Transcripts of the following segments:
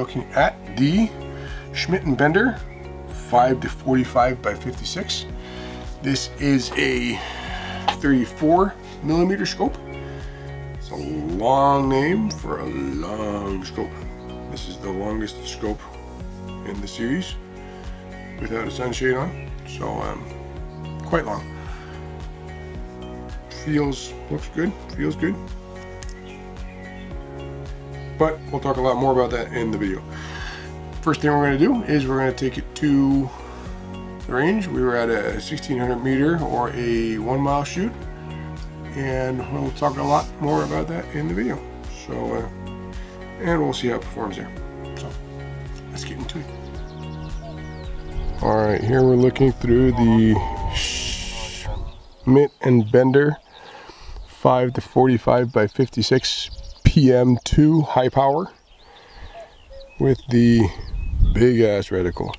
looking at the Schmidt and Bender 5 to 45 by 56. This is a 34 millimeter scope. It's a long name for a long scope. This is the longest scope in the series without a sunshade on, so quite long. Looks good, feels good. But we'll talk a lot more about that in the video. First thing we're going to do is we're going to take it to the range. We were at a 1600 meter or a 1 mile shoot, and we'll talk a lot more about that in the video. So, and we'll see how it performs there. So, let's get into it. All right, here we're looking through the Schmidt and Bender 5 to 45 by 56 PM2 high power with the big ass reticle.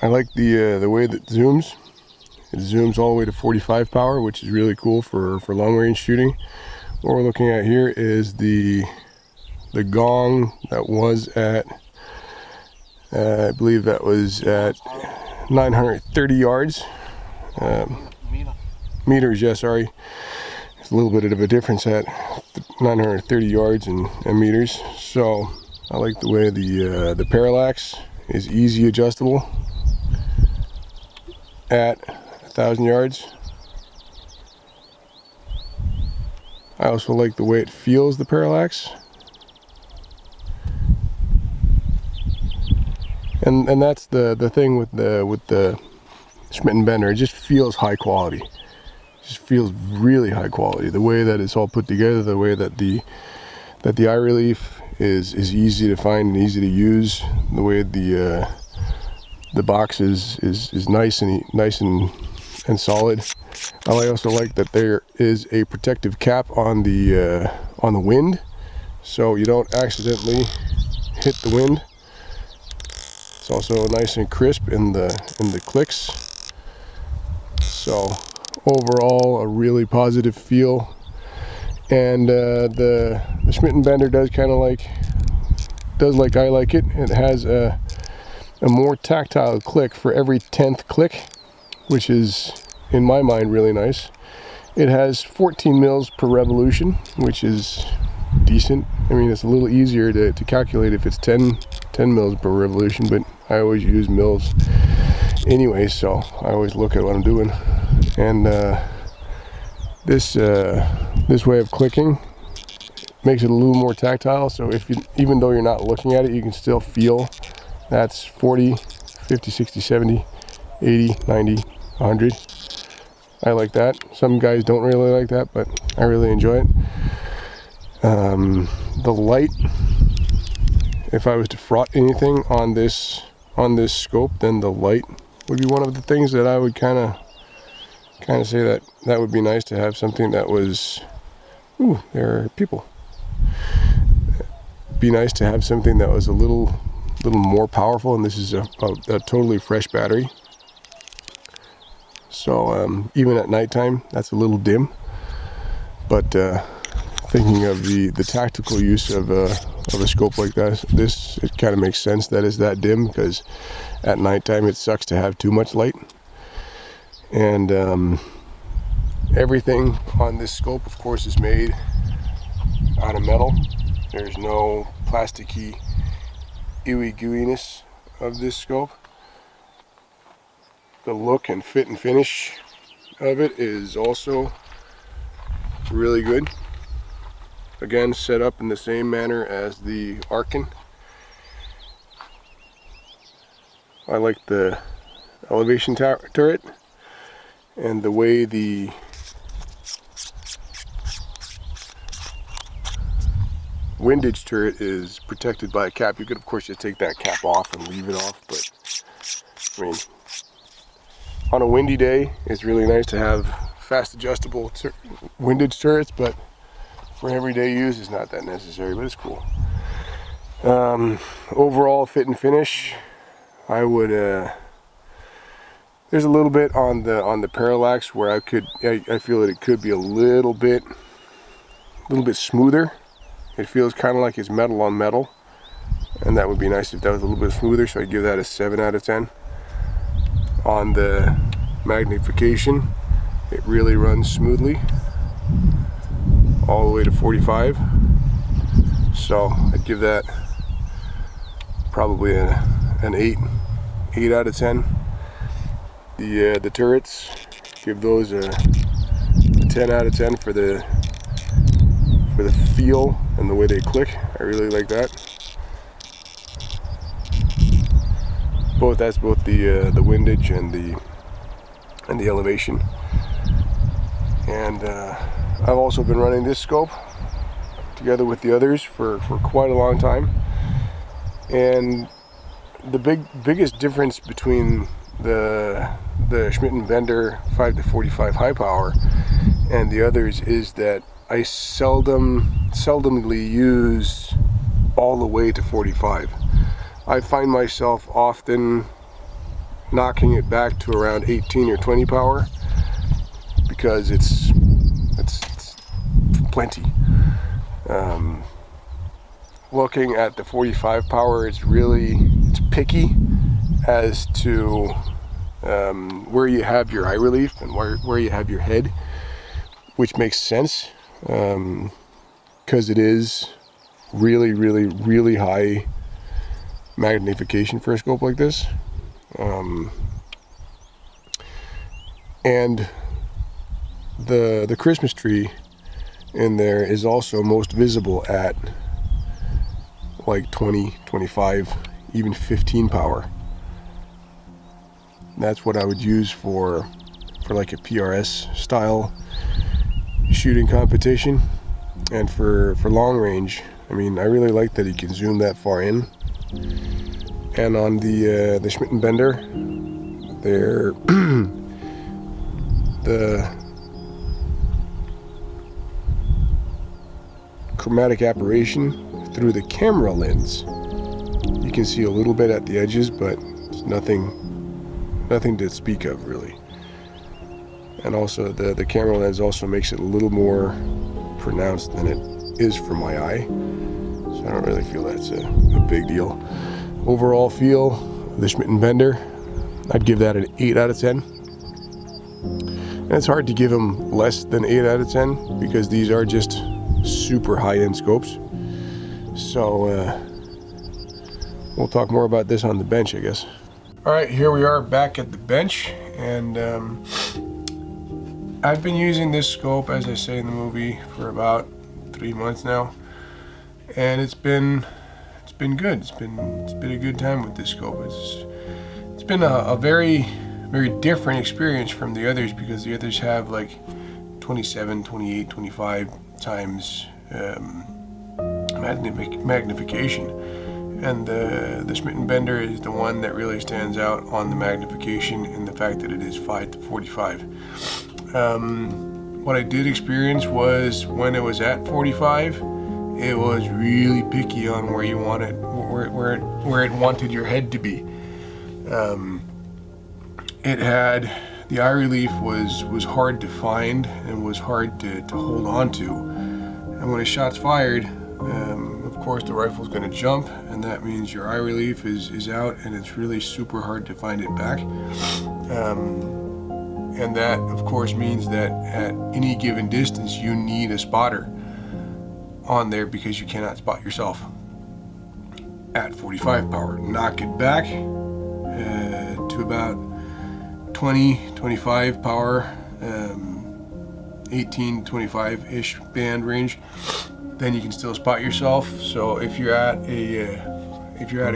I like the way that it zooms all the way to 45 power, which is really cool for long range shooting. What we're looking at here is the gong that was at I believe that was at 930 yards. Meters, yeah, sorry. There's a little bit of a difference at 930 yards and meters. So I like the way the parallax is easy adjustable at 1,000 yards. I also like the way it feels, the parallax. And that's the thing with the Schmidt and Bender. It just feels high quality. It just feels really high quality. The way that it's all put together, the way that the eye relief is easy to find and easy to use, the way the box is nice and solid. I also like that there is a protective cap on the wind, so you don't accidentally hit the wind. It's also nice and crisp in the clicks. So overall, a really positive feel. And the Schmidt and Bender does like I like it. It has a more tactile click for every 10th click, which is in my mind really nice. It has 14 mils per revolution, which is decent. I mean, it's a little easier to calculate if it's 10 mils per revolution, but I always use mils anyway, so I always look at what I'm doing. And this way of clicking makes it a little more tactile, so even though you're not looking at it, you can still feel. That's 40, 50, 60, 70, 80, 90, 100. I like that. Some guys don't really like that, but I really enjoy it. The light, if I was to fraught anything on this scope, then the light would be one of the things that I would kind of say that would be nice to have something that was, ooh, there are people. Be nice to have something that was a little more powerful, and this is a totally fresh battery. So even at nighttime, that's a little dim. But thinking of the tactical use of a scope like this, it kind of makes sense that it's that dim, because at nighttime it sucks to have too much light. And everything on this scope, of course, is made out of metal. There's no plasticky ooey gooiness of this scope. The look and fit and finish of it is also really good. Again, set up in the same manner as the Arkin. I like the elevation turret and the way the windage turret is protected by a cap. You could of course just take that cap off and leave it off, but I mean, on a windy day it's really nice to have fast adjustable windage turrets, but for everyday use it's not that necessary, but it's cool. Overall fit and finish, I would there's a little bit on the parallax where I feel that it could be a little bit smoother It feels kind of like it's metal on metal, and that would be nice if that was a little bit smoother, so I'd give that a 7 out of 10. On the magnification, it really runs smoothly all the way to 45, so I'd give that probably an 8 out of 10. The turrets, give those a 10 out of 10 for the feel and the way they click. I really like that. That's both the windage and the elevation. And I've also been running this scope together with the others for quite a long time. And the biggest difference between the Schmidt and Bender 5-45 high power and the others is that I seldomly use all the way to 45. I find myself often knocking it back to around 18 or 20 power because it's plenty. Looking at the 45 power, it's picky as to where you have your eye relief and where you have your head, which makes sense because it is really high magnification for a scope like this. And the Christmas tree in there is also most visible at like 20, 25, even 15 power. That's what I would use for like a PRS style shooting competition. And for long range, I mean, I really like that he can zoom that far in. And on the Schmidt and Bender, they're the chromatic aberration through the camera lens. You can see a little bit at the edges, but it's nothing to speak of really. And also the camera lens also makes it a little more pronounced than it is for my eye. So I don't really feel that's a big deal. Overall feel, the Schmidt and Bender, I'd give that an 8 out of 10. And it's hard to give them less than 8 out of 10 because these are just super high-end scopes. So we'll talk more about this on the bench, I guess. All right, here we are back at the bench, and I've been using this scope, as I say in the movie, for about 3 months now, and it's been good. It's been a good time with this scope. It's been a very different experience from the others because the others have like 27, 28, 25 times magnification, and the Schmidt and Bender is the one that really stands out on the magnification and the fact that it is 5-45. What I did experience was when it was at 45, it was really picky on where you want it, where it wanted your head to be. It had, the eye relief was hard to find and was hard to hold on to. And when a shot's fired, of course the rifle's going to jump, and that means your eye relief is out, and it's really super hard to find it back. And that of course means that at any given distance you need a spotter on there because you cannot spot yourself at 45 power. Knock it back to about 20, 25 power, 18, 25-ish band range, then you can still spot yourself. So if you're at a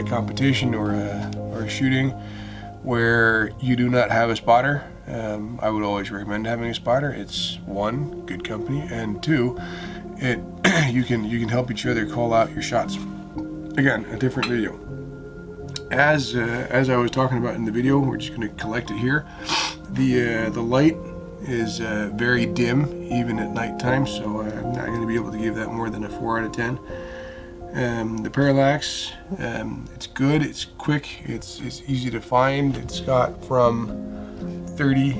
competition or a shooting where you do not have a spotter, I would always recommend having a spotter. It's one, good company, and two, you can help each other call out your shots. Again, a different video. As I was talking about in the video, we're just going to collect it here. The light is very dim even at nighttime, so I'm not going to be able to give that more than a 4 out of 10. The parallax, it's good, it's quick, it's easy to find. It's got from 30,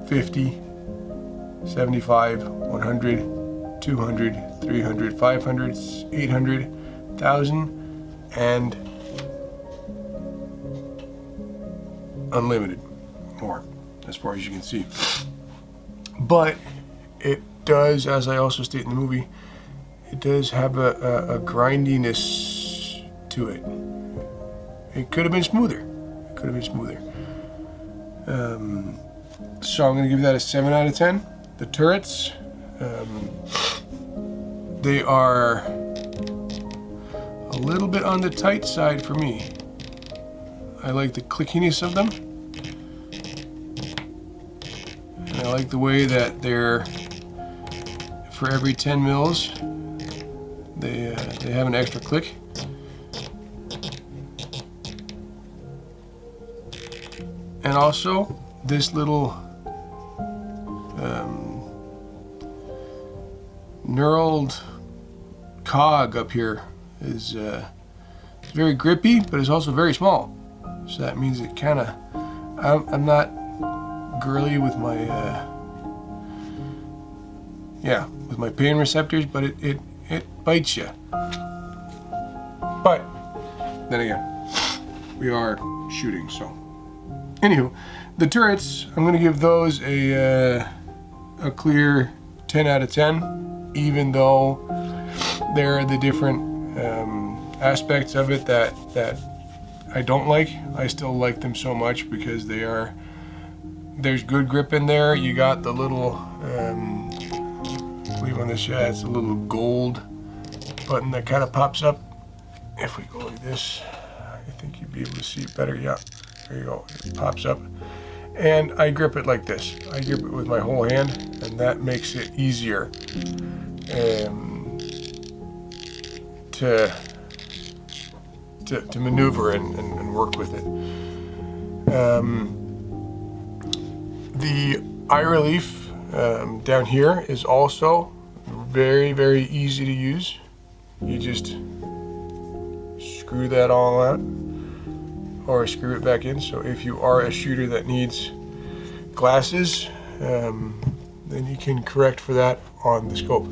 50, 75, 100, 200, 300, 500, 800, 1,000, and unlimited more, as far as you can see. But it does, as I also state in the movie, it does have a grindiness to it. It could have been smoother. It could have been smoother. So I'm going to give that a 7 out of 10. The turrets, they are a little bit on the tight side for me. I like the clickiness of them. And I like the way that they're, for every 10 mils, they have an extra click. And also, this little knurled cog up here is very grippy, but it's also very small. So that means it kind of, I'm not girly with my, with my pain receptors, but it bites you. But then again, we are shooting, so. Anywho, the turrets, I'm gonna give those a clear 10 out of 10, even though there are the different aspects of it that I don't like. I still like them so much because there's good grip in there. You got the little, I believe on this, it's a little gold button that kind of pops up. If we go like this, I think you'd be able to see it better. Yeah, there you go, it pops up. And I grip it like this. I grip it with my whole hand, and that makes it easier to maneuver and work with it. The eye relief down here is also very, very easy to use. You just screw that all out, or screw it back in. So if you are a shooter that needs glasses, then you can correct for that on the scope.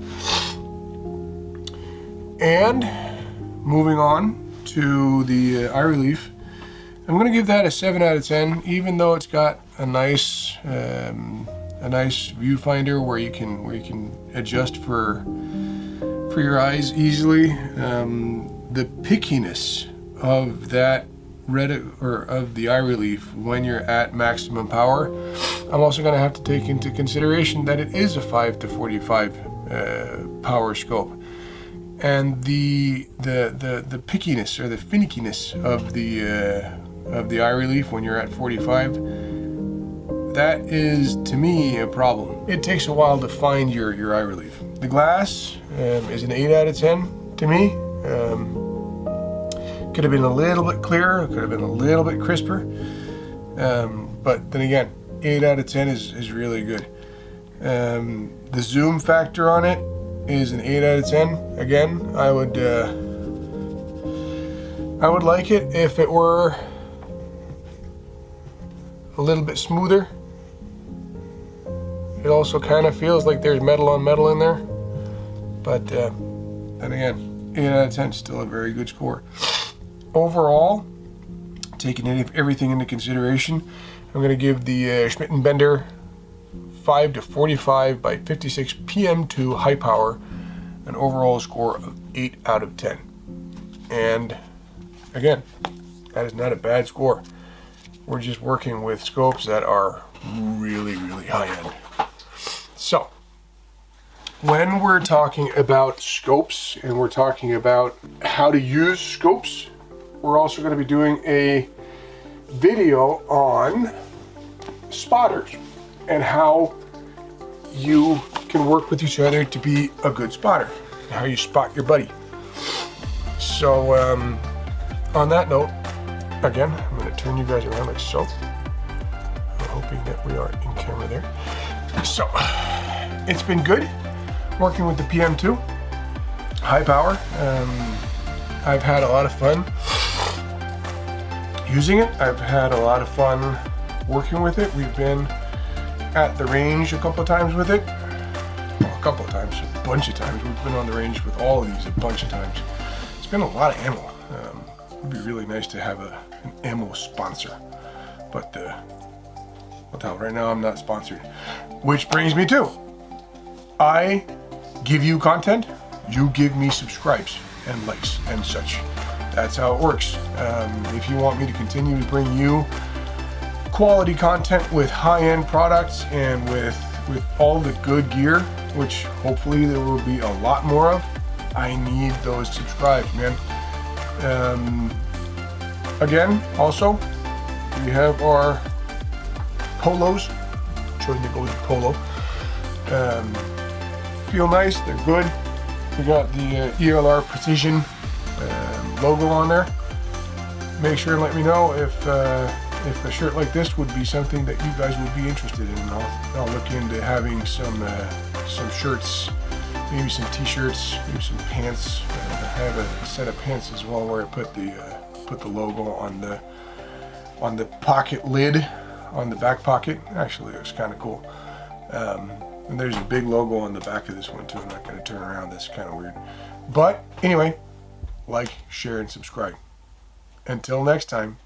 And moving on to the eye relief, I'm going to give that a 7 out of 10, even though it's got a nice viewfinder where you can adjust for your eyes easily. The pickiness of that of the eye relief when you're at maximum power, I'm also going to have to take into consideration that it is a 5 to 45 power scope, and the pickiness or the finickiness of the eye relief when you're at 45, that is to me a problem. It takes a while to find your eye relief. The glass is an 8 out of 10 to me. Could have been a little bit clearer, could have been a little bit crisper, but then again, 8 out of 10 is really good. The zoom factor on it is an 8 out of 10. Again, I would like it if it were a little bit smoother. It also kind of feels like there's metal on metal in there, but then again, 8 out of 10 is still a very good score. Overall, taking everything into consideration, I'm going to give the Schmidt and Bender 5 to 45 by 56 PM2 high power an overall score of 8 out of 10. And again, that is not a bad score. We're just working with scopes that are really, really high end. So, when we're talking about scopes and we're talking about how to use scopes, we're also going to be doing a video on spotters and how you can work with each other to be a good spotter, and how you spot your buddy. So on that note, again, I'm going to turn you guys around like so. I'm hoping that we are in camera there. So it's been good working with the PM2 high power. I've had a lot of fun using it. I've had a lot of fun working with it. We've been at the range a couple of times with it. I'll couple of times, a bunch of times. We've been on the range with all of these a bunch of times. It's been a lot of ammo. It'd be really nice to have an ammo sponsor, but I'll tell you right now, I'm not sponsored. Which brings me to, I give you content, you give me subscribes and likes and such. That's how it works. If you want me to continue to bring you quality content with high-end products and with all the good gear, which hopefully there will be a lot more of, I need those subscribes, man. Again, also, we have our polos. Chosen to go with the polo. Feel nice, they're good. We got the ELR-Precision logo on there. Make sure and let me know if a shirt like this would be something that you guys would be interested in. I'll look into having some shirts, maybe some t-shirts, maybe some pants. I have a set of pants as well where I put the logo on the pocket lid, on the back pocket. Actually, it looks kind of cool. And there's a big logo on the back of this one too. I'm not going to turn around. That's kind of weird. But anyway, like, share, and subscribe. Until next time,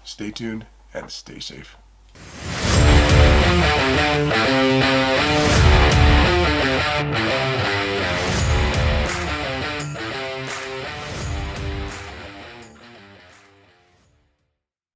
stay tuned and stay safe.